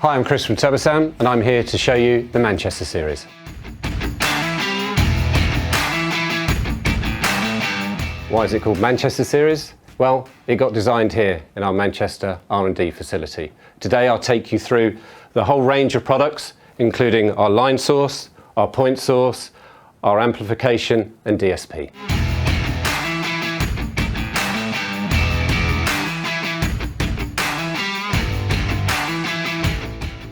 Hi, I'm Chris from Turbosound and I'm here to show you the Manchester series. Why is it called Manchester series? Well, it got designed here in our Manchester R&D facility. Today I'll take you through the whole range of products, including our line source, our point source, our amplification and DSP.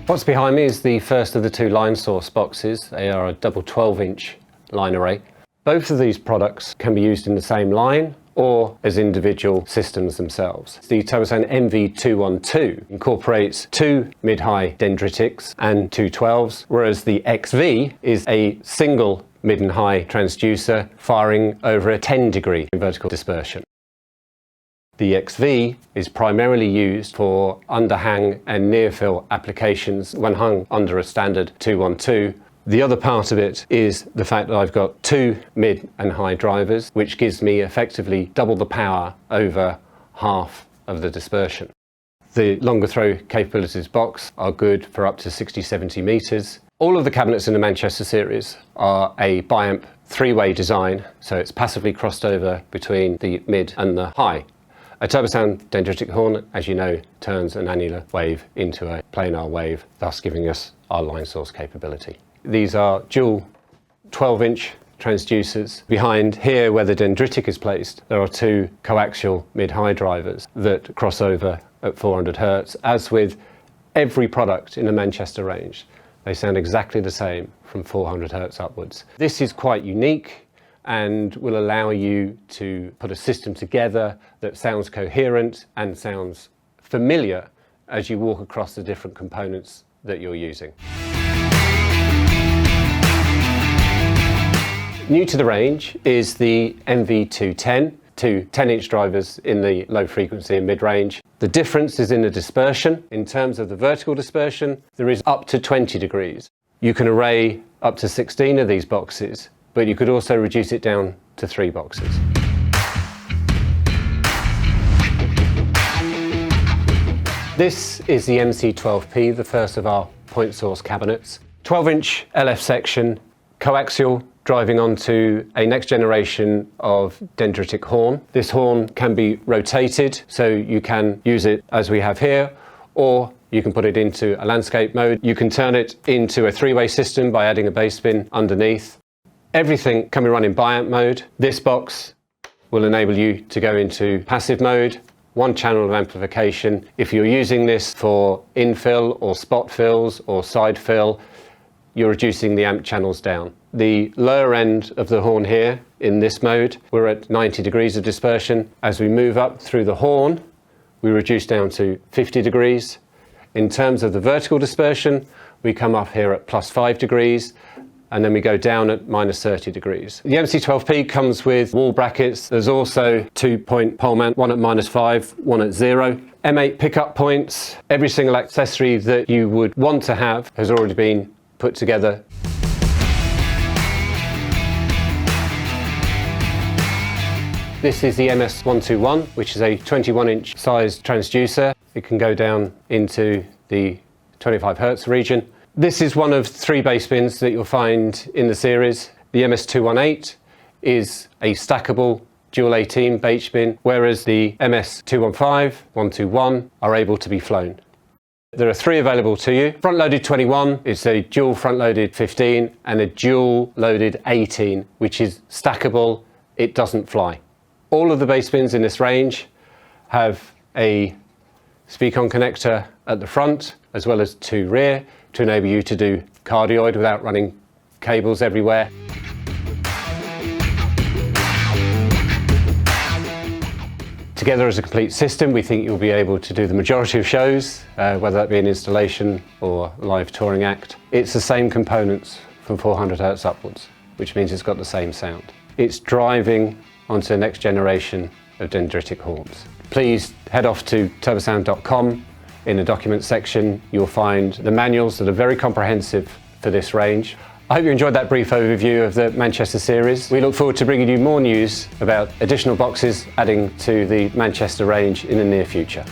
What's behind me is the first of the two line source boxes. They are a double 12-inch line array. Both of these products can be used in the same line or as individual systems themselves. The Turbosound MV212 incorporates two mid-high dendritics and two 12s, whereas the XV is a single mid and high transducer firing over a 10-degree vertical dispersion. The XV is primarily used for underhang and near-fill applications when hung under a standard 212. The other part of it is the fact that I've got two mid and high drivers, which gives me effectively double the power over half of the dispersion. The longer throw capabilities box are good for up to 60-70 meters. All of the cabinets in the Manchester series are a biamp three-way design, so it's passively crossed over between the mid and the high. A Turbosound dendritic horn, as you know, turns an annular wave into a planar wave, thus giving us our line source capability. These are dual 12-inch transducers. Behind here, where the dendritic is placed, there are two coaxial mid-high drivers that cross over at 400 Hz. As with every product in the Manchester range, they sound exactly the same from 400 Hz upwards. This is quite unique and will allow you to put a system together that sounds coherent and sounds familiar as you walk across the different components that you're using. New to the range is the MV210, two 10-inch drivers in the low frequency and mid-range. The difference is in the dispersion. In terms of the vertical dispersion, there is up to 20 degrees. You can array up to 16 of these boxes, but you could also reduce it down to 3 boxes. This is the MC12P, the first of our point source cabinets. 12-inch LF section, coaxial, driving onto a next generation of dendritic horn. This horn can be rotated, so you can use it as we have here, or you can put it into a landscape mode. You can turn it into a three-way system by adding a bass bin underneath. Everything can be run in biamp mode. This box will enable you to go into passive mode, one channel of amplification. If you're using this for infill or spot fills or side fill, you're reducing the amp channels down. The lower end of the horn here, in this mode, we're at 90 degrees of dispersion. As we move up through the horn, we reduce down to 50 degrees. In terms of the vertical dispersion, we come up here at +5 degrees, and then we go down at -30 degrees. The MC12P comes with wall brackets. There's also 2-point pole mount, one at -5, one at 0. M8 pickup points. Every single accessory that you would want to have has already been put together. This is the MS121, which is a 21-inch sized transducer. It can go down into the 25 Hz region. This is one of 3 bass bins that you'll find in the series. The MS218 is a stackable dual 18 bass bin, whereas the MS215, 121 are able to be flown. There are 3 available to you. Front-loaded 21 is a dual front-loaded 15 and a dual-loaded 18, which is stackable. It doesn't fly. All of the bass bins in this range have a speak-on connector at the front, as well as 2 rear, to enable you to do cardioid without running cables everywhere. Together as a complete system, we think you'll be able to do the majority of shows, whether that be an installation or a live touring act. It's the same components from 400 Hz upwards, which means it's got the same sound. It's driving onto the next generation of dendritic horns. Please head off to turbosound.com. In the documents section, you'll find the manuals that are very comprehensive for this range. I hope you enjoyed that brief overview of the Manchester series. We look forward to bringing you more news about additional boxes adding to the Manchester range in the near future.